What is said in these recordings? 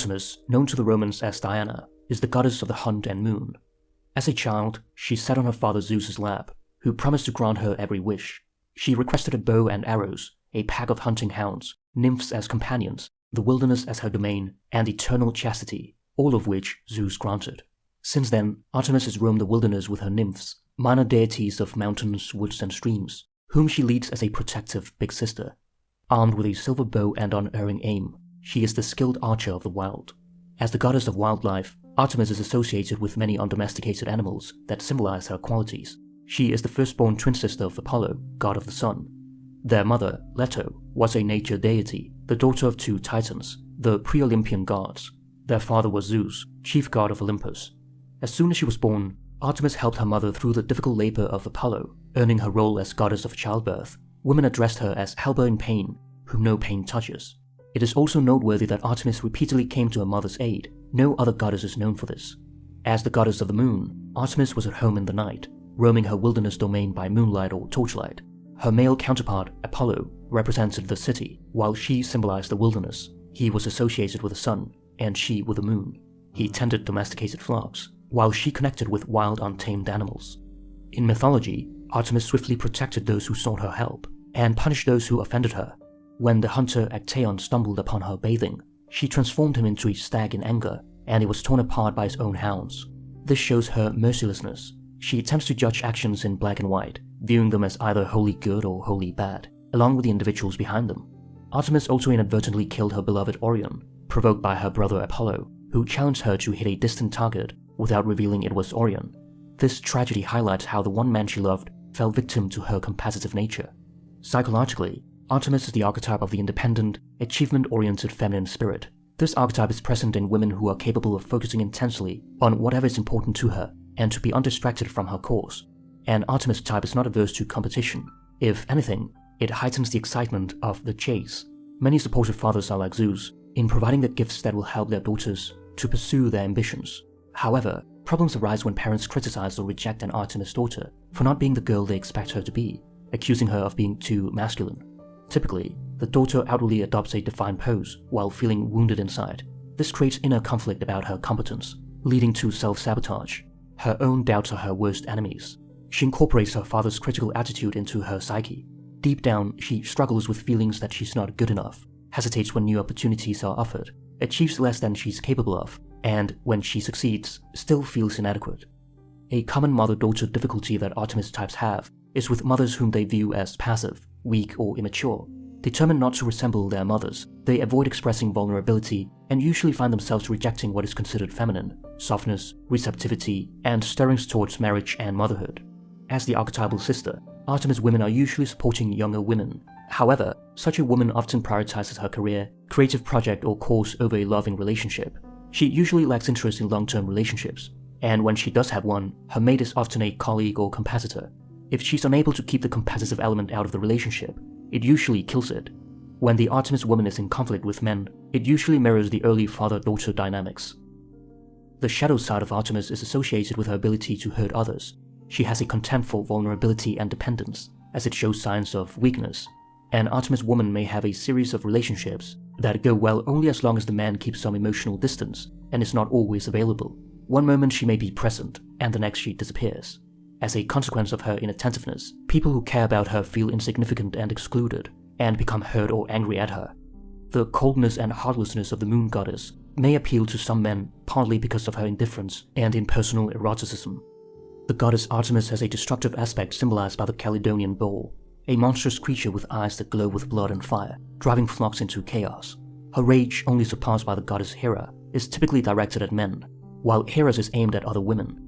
Artemis, known to the Romans as Diana, is the goddess of the hunt and moon. As a child, she sat on her father Zeus's lap, who promised to grant her every wish. She requested a bow and arrows, a pack of hunting hounds, nymphs as companions, the wilderness as her domain, and eternal chastity, all of which Zeus granted. Since then, Artemis has roamed the wilderness with her nymphs, minor deities of mountains, woods, and streams, whom she leads as a protective big sister. Armed with a silver bow and unerring aim, she is the skilled archer of the wild. As the goddess of wildlife, Artemis is associated with many undomesticated animals that symbolize her qualities. She is the firstborn twin sister of Apollo, god of the sun. Their mother, Leto, was a nature deity, the daughter of two titans, the pre-Olympian gods. Their father was Zeus, chief god of Olympus. As soon as she was born, Artemis helped her mother through the difficult labor of Apollo, earning her role as goddess of childbirth. Women addressed her as Helper in pain, whom no pain touches. It is also noteworthy that Artemis repeatedly came to her mother's aid. No other goddess is known for this. As the goddess of the moon, Artemis was at home in the night, roaming her wilderness domain by moonlight or torchlight. Her male counterpart, Apollo, represented the city, while she symbolized the wilderness. He was associated with the sun, and she with the moon. He tended domesticated flocks, while she connected with wild, untamed animals. In mythology, Artemis swiftly protected those who sought her help, and punished those who offended her. When the hunter Actaeon stumbled upon her bathing, she transformed him into a stag in anger, and he was torn apart by his own hounds. This shows her mercilessness. She attempts to judge actions in black and white, viewing them as either wholly good or wholly bad, along with the individuals behind them. Artemis also inadvertently killed her beloved Orion, provoked by her brother Apollo, who challenged her to hit a distant target without revealing it was Orion. This tragedy highlights how the one man she loved fell victim to her competitive nature. Psychologically, Artemis is the archetype of the independent, achievement-oriented feminine spirit. This archetype is present in women who are capable of focusing intensely on whatever is important to her and to be undistracted from her course. An Artemis type is not averse to competition. If anything, it heightens the excitement of the chase. Many supportive fathers are like Zeus in providing the gifts that will help their daughters to pursue their ambitions. However, problems arise when parents criticize or reject an Artemis daughter for not being the girl they expect her to be, accusing her of being too masculine. Typically, the daughter outwardly adopts a defined pose while feeling wounded inside. This creates inner conflict about her competence, leading to self-sabotage. Her own doubts are her worst enemies. She incorporates her father's critical attitude into her psyche. Deep down, she struggles with feelings that she's not good enough, hesitates when new opportunities are offered, achieves less than she's capable of, and when she succeeds, still feels inadequate. A common mother-daughter difficulty that Artemis types have is with mothers whom they view as passive, weak, or immature. Determined not to resemble their mothers, they avoid expressing vulnerability and usually find themselves rejecting what is considered feminine, softness, receptivity, and stirrings towards marriage and motherhood. As the archetypal sister, Artemis women are usually supporting younger women. However, such a woman often prioritizes her career, creative project, or cause over a loving relationship. She usually lacks interest in long-term relationships, and when she does have one, her mate is often a colleague or competitor. If she's unable to keep the competitive element out of the relationship, it usually kills it. When the Artemis woman is in conflict with men, it usually mirrors the early father-daughter dynamics. The shadow side of Artemis is associated with her ability to hurt others. She has a contempt for vulnerability and dependence, as it shows signs of weakness. An Artemis woman may have a series of relationships that go well only as long as the man keeps some emotional distance and is not always available. One moment she may be present, and the next she disappears. As a consequence of her inattentiveness, people who care about her feel insignificant and excluded, and become hurt or angry at her. The coldness and heartlessness of the moon goddess may appeal to some men partly because of her indifference and impersonal eroticism. The goddess Artemis has a destructive aspect symbolized by the Caledonian bull, a monstrous creature with eyes that glow with blood and fire, driving flocks into chaos. Her rage, only surpassed by the goddess Hera, is typically directed at men, while Hera's is aimed at other women.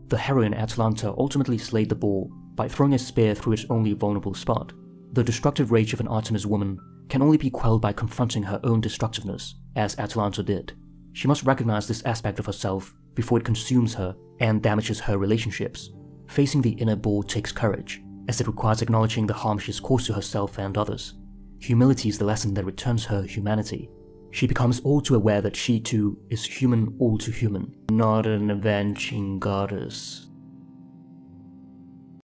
The heroine Atalanta ultimately slayed the bull by throwing a spear through its only vulnerable spot. The destructive rage of an Artemis woman can only be quelled by confronting her own destructiveness, as Atalanta did. She must recognize this aspect of herself before it consumes her and damages her relationships. Facing the inner bull takes courage, as it requires acknowledging the harm she has caused to herself and others. Humility is the lesson that returns her humanity. She becomes all too aware that she too is human all too human, not an avenging goddess.